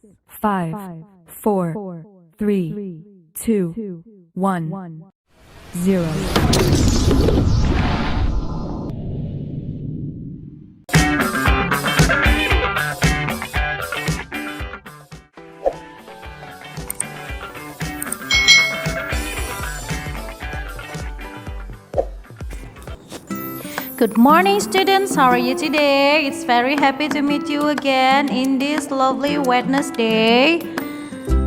5, 4, 3, 2, 1, 0. Good morning, students. How are you today? It's very happy to meet you again in this lovely Wednesday,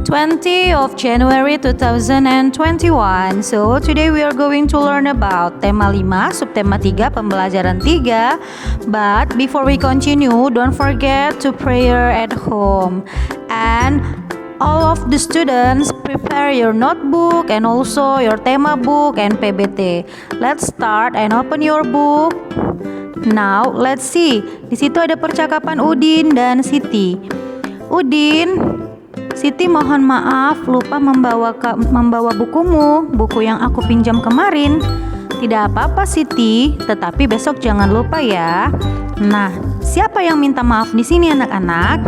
20 of January 2021. So, today we are going to learn about tema 5, subtema 3, pembelajaran 3. But before we continue, don't forget to prayer at home. And all of the students prepare your notebook and also your tema book and PBT. Let's start and open your book. Now, let's see. Di situ ada percakapan Udin dan Siti. Udin, Siti mohon maaf lupa membawa bukumu, buku yang aku pinjam kemarin. Tidak apa-apa Siti, tetapi besok jangan lupa ya. Nah, siapa yang minta maaf di sini anak-anak?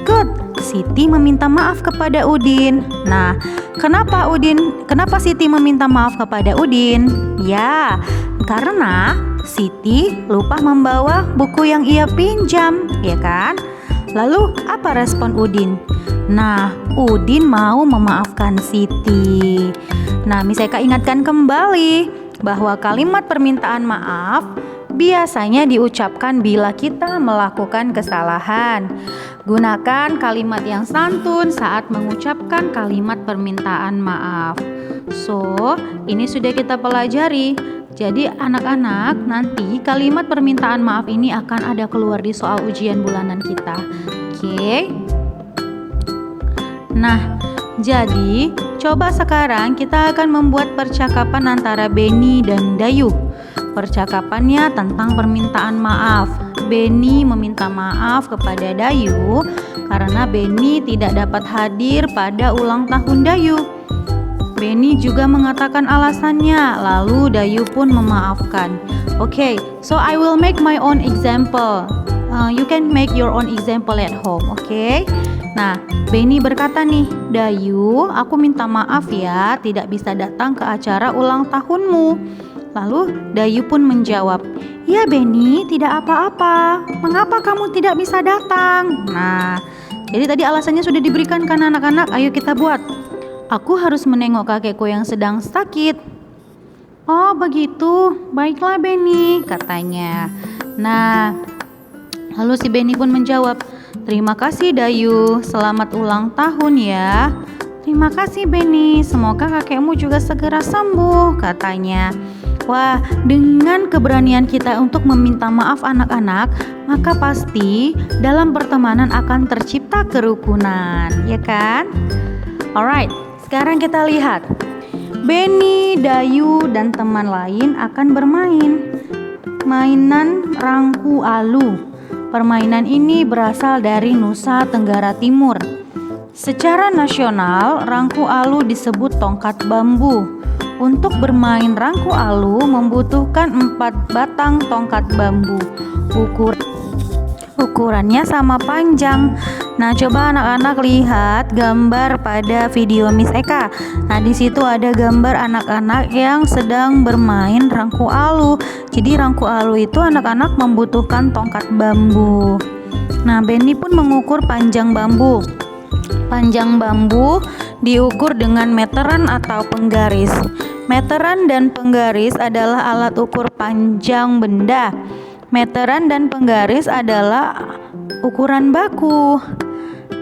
Good. Siti meminta maaf kepada Udin. Nah, kenapa Siti meminta maaf kepada Udin? Ya, karena Siti lupa membawa buku yang ia pinjam, ya kan? Lalu apa respon Udin? Nah, Udin mau memaafkan Siti. Nah, Miss Eka ingatkan kembali bahwa kalimat permintaan maaf biasanya diucapkan bila kita melakukan kesalahan. Gunakan kalimat yang santun saat mengucapkan kalimat permintaan maaf. So, ini sudah kita pelajari. Jadi anak-anak, nanti kalimat permintaan maaf ini akan ada keluar di soal ujian bulanan kita. Oke? Nah, jadi coba sekarang kita akan membuat percakapan antara Beni dan Dayu. Percakapannya tentang permintaan maaf. Beni meminta maaf kepada Dayu karena Beni tidak dapat hadir pada ulang tahun Dayu. Beni juga mengatakan alasannya, lalu Dayu pun memaafkan. Okay, so I will make my own example. You can make your own example at home, okay? Nah, Beni berkata nih, Dayu, aku minta maaf ya tidak bisa datang ke acara ulang tahunmu. Lalu Dayu pun menjawab, ya Beni, tidak apa-apa. Mengapa kamu tidak bisa datang? Nah, jadi tadi alasannya sudah diberikan kan anak-anak, ayo kita buat. Aku harus menengok kakekku yang sedang sakit. Oh begitu, baiklah Beni, katanya. Nah, lalu si Beni pun menjawab, terima kasih Dayu, selamat ulang tahun ya. Terima kasih Beni, semoga kakekmu juga segera sembuh, katanya. Wah, dengan keberanian kita untuk meminta maaf anak-anak, maka pasti dalam pertemanan akan tercipta kerukunan, ya kan? Alright, sekarang kita lihat. Beni, Dayu, dan teman lain akan bermain mainan rangku alu. Permainan ini berasal dari Nusa Tenggara Timur. Secara nasional, rangku alu disebut tongkat bambu. Untuk bermain rangku alu membutuhkan 4 batang tongkat bambu. Ukurannya sama panjang. Nah, coba anak-anak lihat gambar pada video Miss Eka. Nah, di situ ada gambar anak-anak yang sedang bermain rangku alu. Jadi rangku alu itu anak-anak membutuhkan tongkat bambu. Nah, Beni pun mengukur panjang bambu. Panjang bambu diukur dengan meteran atau penggaris. Meteran dan penggaris adalah alat ukur panjang benda. Meteran dan penggaris adalah ukuran baku.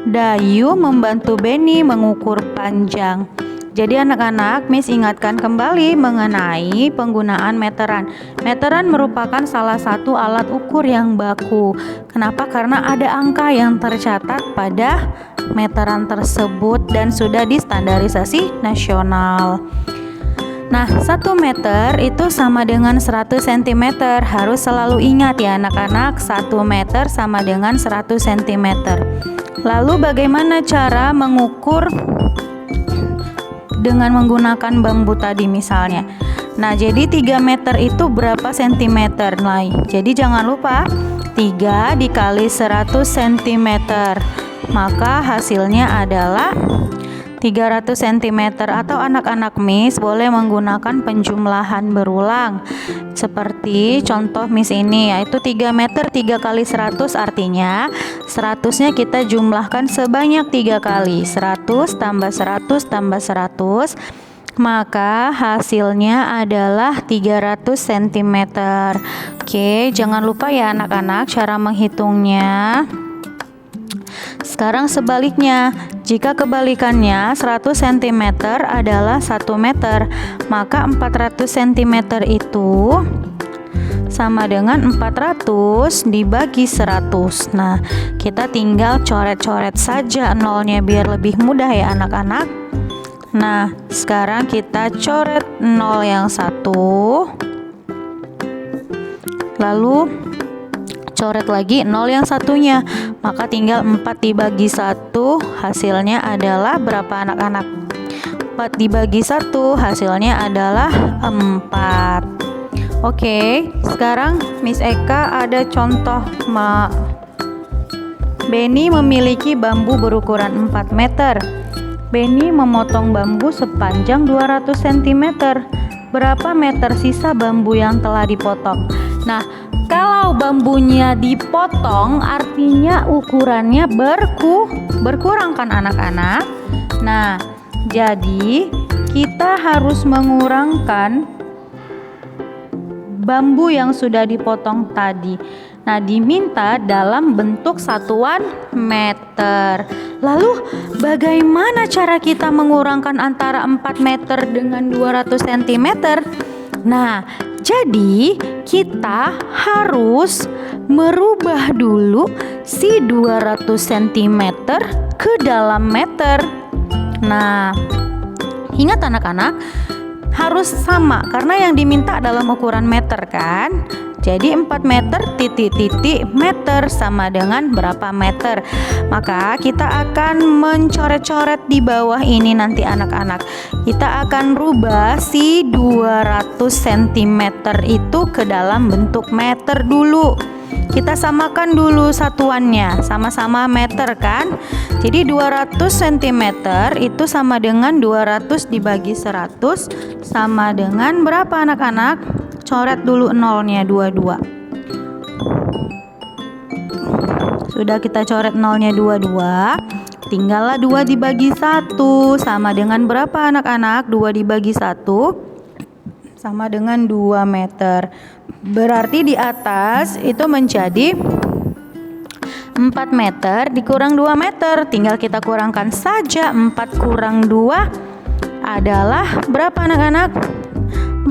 Dayu membantu Beni mengukur panjang. Jadi anak-anak, Miss ingatkan kembali mengenai penggunaan meteran. Meteran merupakan salah satu alat ukur yang baku. Kenapa? Karena ada angka yang tercatat pada meteran tersebut dan sudah distandarisasi nasional. Nah, 1 meter itu sama dengan 100 cm. Harus selalu ingat ya anak-anak, 1 meter sama dengan 100 cm. Lalu bagaimana cara mengukur dengan menggunakan bambu tadi misalnya? Nah, jadi 3 meter itu berapa sentimeter? Nah, jadi jangan lupa 3 dikali 100 cm. maka hasilnya adalah 300 cm, atau anak-anak Miss boleh menggunakan penjumlahan berulang seperti contoh Miss ini, yaitu 3 meter 3 kali 100, artinya 100-nya kita jumlahkan sebanyak 3 kali, 100 tambah 100 tambah 100, maka hasilnya adalah 300 cm. Oke, jangan lupa ya anak-anak cara menghitungnya. Sekarang sebaliknya, jika kebalikannya 100 cm adalah 1 meter, maka 400 cm itu sama dengan 400 dibagi 100. Nah, kita tinggal coret-coret saja nolnya biar lebih mudah ya anak-anak. Nah, sekarang kita coret 0 yang 1, lalu coret lagi 0 yang satunya, maka tinggal 4 dibagi 1, hasilnya adalah berapa anak-anak? 4 dibagi 1 hasilnya adalah 4. Oke, sekarang Miss Eka ada contoh Benny memiliki bambu berukuran 4 meter. Benny memotong bambu sepanjang 200 cm. Berapa meter sisa bambu yang telah dipotong? Nah, kalau bambunya dipotong artinya ukurannya berkurang kan anak-anak? Nah, jadi kita harus mengurangkan bambu yang sudah dipotong tadi. Nah, diminta dalam bentuk satuan meter. Lalu bagaimana cara kita mengurangkan antara 4 meter dengan 200 cm? Nah, jadi kita harus merubah dulu si 200 cm ke dalam meter. Nah, ingat anak-anak, harus sama karena yang diminta dalam ukuran meter kan. Jadi 4 meter titik-titik meter sama dengan berapa meter. Maka kita akan mencoret-coret di bawah ini nanti anak-anak. Kita akan rubah si 200 cm itu ke dalam bentuk meter dulu. Kita samakan dulu satuannya, sama-sama meter kan. Jadi 200 cm itu sama dengan 200 dibagi 100 sama dengan berapa anak-anak? Coret dulu nolnya 22. Sudah kita coret nolnya 22, tinggallah 2 dibagi 1 sama dengan berapa anak-anak? 2 dibagi 1 sama dengan 2 meter. Berarti di atas itu menjadi 4 meter dikurang 2 meter. Tinggal kita kurangkan saja. 4 kurang 2 adalah berapa anak-anak?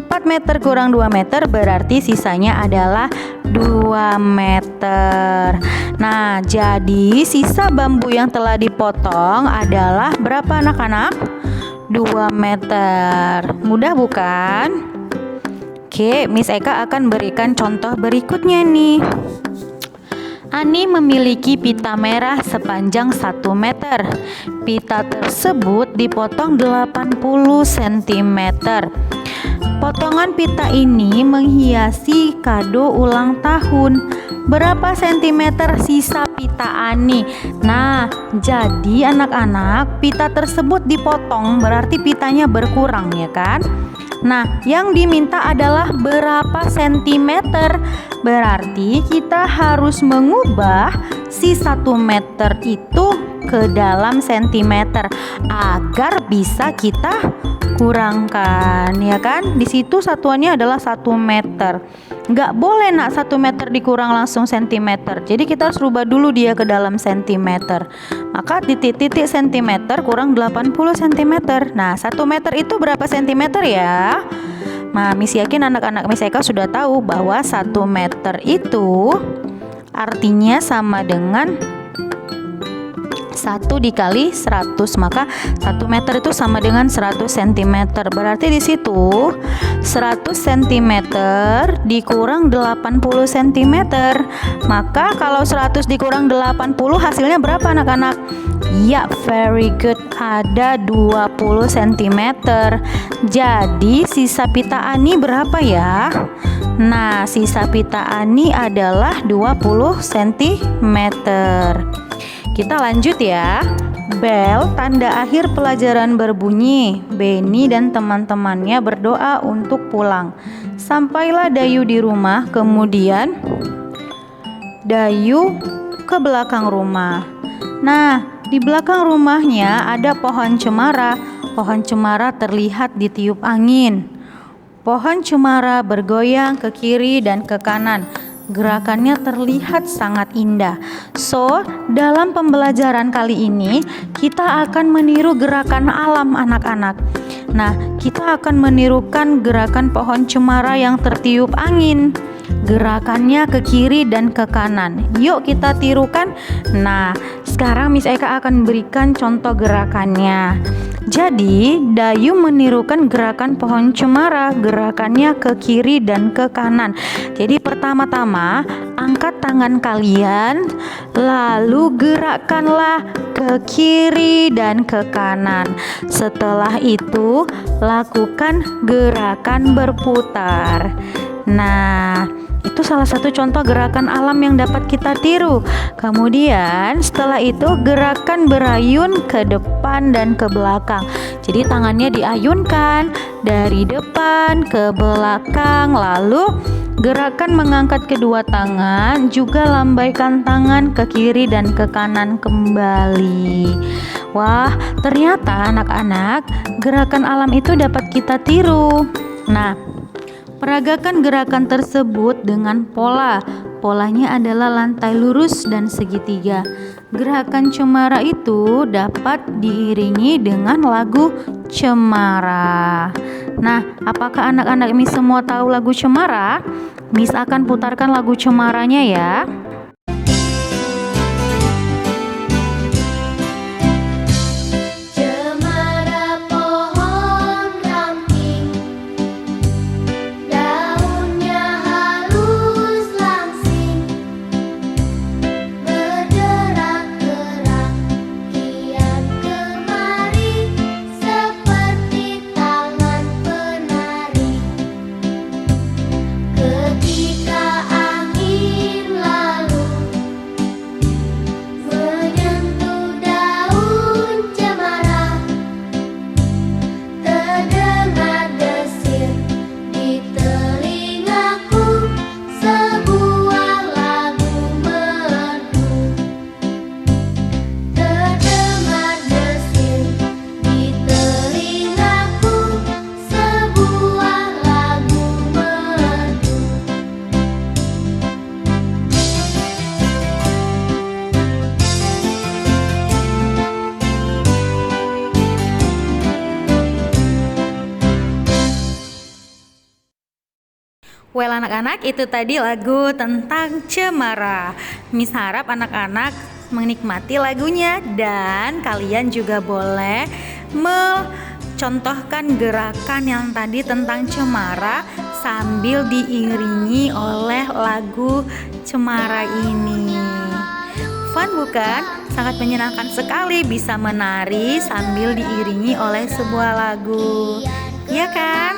4 meter kurang 2 meter berarti sisanya adalah 2 meter. Nah, jadi sisa bambu yang telah dipotong adalah berapa anak-anak? 2 meter. Mudah bukan? Oke, Miss Eka akan berikan contoh berikutnya nih. Ani memiliki pita merah sepanjang 1 meter. Pita tersebut dipotong 80 cm. Potongan pita ini menghiasi kado ulang tahun. Berapa sentimeter sisa pita Ani? Nah, jadi anak-anak, pita tersebut dipotong berarti pitanya berkurang ya kan? Nah, yang diminta adalah berapa sentimeter. Berarti kita harus mengubah si 1 meter itu ke dalam sentimeter agar bisa kita kurangkan ya kan. Di situ satuannya adalah 1 meter. Nggak boleh nak 1 meter dikurang langsung sentimeter. Jadi kita harus rubah dulu dia ke dalam sentimeter. Maka titik-titik sentimeter kurang 80 cm. Nah, 1 meter itu berapa sentimeter ya? Nah, Miss yakin anak-anak Miss Eka sudah tahu bahwa 1 meter itu artinya sama dengan 1 dikali 100, maka 1 meter itu sama dengan 100 cm. Berarti di situ 100 cm dikurang 80 cm. Maka kalau 100 dikurang 80 hasilnya berapa anak-anak? Ya, very good. Ada 20 cm. Jadi sisa pita Ani berapa ya? Nah, sisa pita Ani adalah 20 cm. Kita lanjut ya. Bel, tanda akhir pelajaran berbunyi. Benny dan teman-temannya berdoa untuk pulang. Sampailah Dayu di rumah, kemudian Dayu ke belakang rumah. Nah, di belakang rumahnya ada pohon cemara. Pohon cemara terlihat ditiup angin. Pohon cemara bergoyang ke kiri dan ke kanan. Gerakannya terlihat sangat indah. So, dalam pembelajaran kali ini kita akan meniru gerakan alam anak-anak. Nah, kita akan menirukan gerakan pohon cemara yang tertiup angin. Gerakannya ke kiri dan ke kanan. Yuk kita tirukan. Nah, sekarang Miss Eka akan berikan contoh gerakannya. Jadi, Dayu menirukan gerakan pohon cemara, gerakannya ke kiri dan ke kanan. Jadi pertama-tama angkat tangan kalian, lalu gerakkanlah ke kiri dan ke kanan. Setelah itu, lakukan gerakan berputar. Nah, itu salah satu contoh gerakan alam yang dapat kita tiru. Kemudian setelah itu gerakan berayun ke depan dan ke belakang. Jadi tangannya diayunkan dari depan ke belakang. Lalu gerakan mengangkat kedua tangan, juga lambaikan tangan ke kiri dan ke kanan kembali. Wah, ternyata anak-anak gerakan alam itu dapat kita tiru. Nah, peragakan gerakan tersebut dengan pola. Polanya adalah lantai lurus dan segitiga. Gerakan cemara itu dapat diiringi dengan lagu Cemara. Nah, apakah anak-anak Miss semua tahu lagu Cemara? Miss akan putarkan lagu Cemaranya ya. Well anak-anak, itu tadi lagu tentang Cemara. Miss harap anak-anak menikmati lagunya dan kalian juga boleh mencontohkan gerakan yang tadi tentang Cemara sambil diiringi oleh lagu Cemara ini. Fun bukan? Sangat menyenangkan sekali bisa menari sambil diiringi oleh sebuah lagu. Iya kan?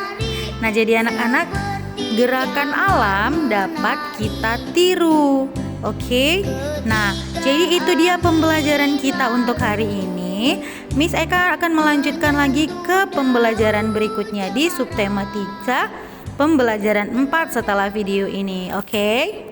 Nah, jadi anak-anak, gerakan alam dapat kita tiru. Oke? Nah, jadi itu dia pembelajaran kita untuk hari ini. Miss Eka akan melanjutkan lagi ke pembelajaran berikutnya di subtema 3, pembelajaran 4 setelah video ini. Oke?